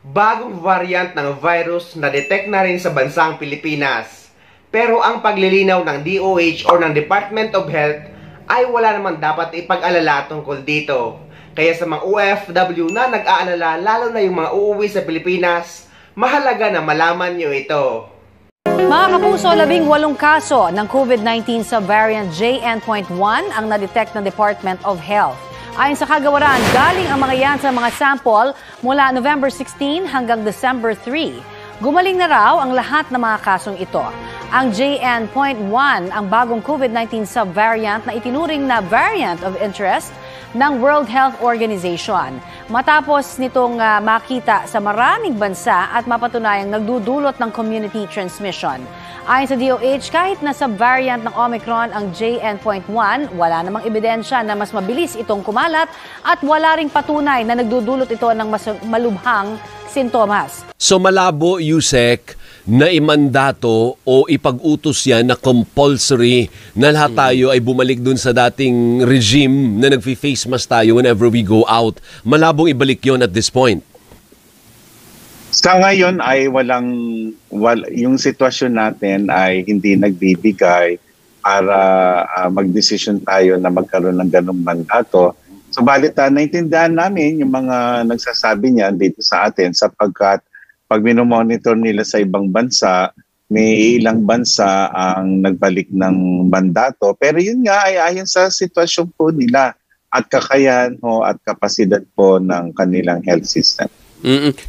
bagong variant ng virus na detect na rin sa bansang Pilipinas. Pero ang paglilinaw ng DOH o ng Department of Health ay wala naman dapat ipag-alala tungkol dito. Kaya sa mga OFW na nag-aalala, lalo na yung mga uuwi sa Pilipinas, mahalaga na malaman nyo ito. Mga kapuso, 18 kaso ng COVID-19 subvariant JN.1 ang na-detect ng Department of Health. Ayon sa kagawaran, galing ang mga yan sa mga sample mula November 16 hanggang December 3. Gumaling na raw ang lahat ng mga kasong ito. Ang JN.1 ang bagong COVID-19 subvariant na itinuring na variant of interest ng World Health Organization. Matapos nitong makita sa maraming bansa at mapatunayang nagdudulot ng community transmission. Ayon sa DOH, kahit na subvariant ng Omicron ang JN.1, wala namang ebidensya na mas mabilis itong kumalat at wala ring patunay na nagdudulot ito ng mas malubhang sintomas. So malabo, Yusek, na imandato o ipag-utos yan na compulsory na lahat tayo ay bumalik dun sa dating regime na nag-face mask tayo whenever we go out. Malabong ibalik yon at this point. Sa ngayon ay yung sitwasyon natin ay hindi nagbibigay para mag-decision tayo na magkaroon ng ganung mandato. Subalit naintindihan namin yung mga nagsasabi niyan dito sa atin sapagkat pag minomonitor nila sa ibang bansa, may ilang bansa ang nagbalik ng mandato. Pero yun nga ay ayon sa sitwasyon po nila at kakayahan at kapasidad po ng kanilang health system.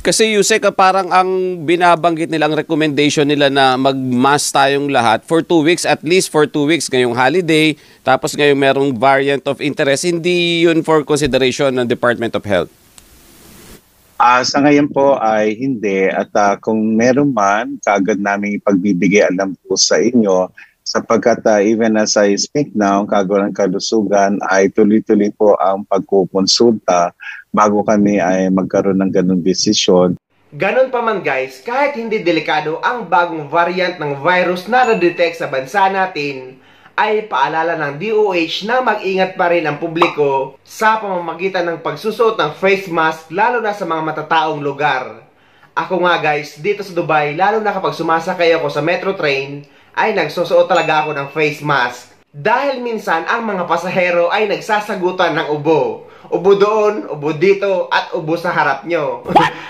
Kasi Yusek, parang ang binabanggit nilang recommendation nila na mag-mask tayong lahat for 2 weeks, at least for 2 weeks ngayong holiday, tapos ngayong merong variant of interest, hindi yun for consideration ng Department of Health? Sa ngayon po ay hindi at kung meron man, kaagad namin ipagbibigay alam po sa inyo sapagkat even as I speak now, ang Kagawaran Kalusugan ay tuloy-tuloy po ang pagkukonsulta bago kami ay magkaroon ng ganung desisyon. Ganon pa man guys, kahit hindi delikado ang bagong variant ng virus na na-detect sa bansa natin, ay paalala ng DOH na mag-ingat pa rin ang publiko sa pamamagitan ng pagsusuot ng face mask lalo na sa mga matataong lugar. Ako nga guys, dito sa Dubai, lalo na kapag sumasakay ako sa metro train, ay nagsusuot talaga ako ng face mask. Dahil minsan ang mga pasahero ay nagsasagutan ng ubo. Ubo doon, ubo dito, at ubo sa harap nyo.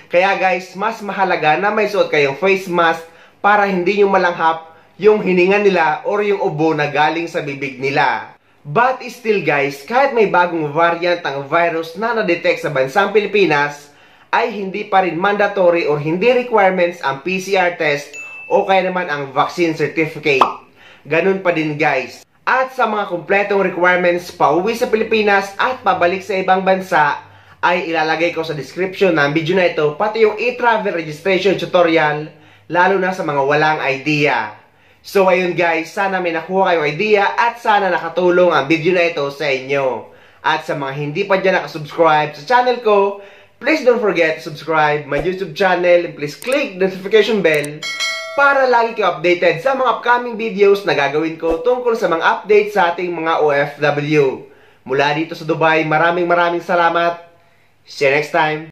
Kaya guys, mas mahalaga na may suot kayong face mask para hindi nyo malanghap yung hininga nila or yung ubo na galing sa bibig nila. But still guys, kahit may bagong variant ng virus na na-detect sa bansang Pilipinas, ay hindi pa rin mandatory or hindi requirements ang PCR test o kaya naman ang vaccine certificate. Ganun pa din guys. At sa mga kumpletong requirements pauwi sa Pilipinas at pabalik sa ibang bansa, ay ilalagay ko sa description ng video na ito pati yung e-travel registration tutorial, lalo na sa mga walang idea. So ayun guys, sana may nakuha kayong idea at sana nakatulong ang video na ito sa inyo. At sa mga hindi pa dyan nakasubscribe sa channel ko, please don't forget to subscribe my YouTube channel and please click the notification bell para lagi kayo updated sa mga upcoming videos na gagawin ko tungkol sa mga updates sa ating mga OFW. Mula dito sa Dubai, maraming salamat. See you next time.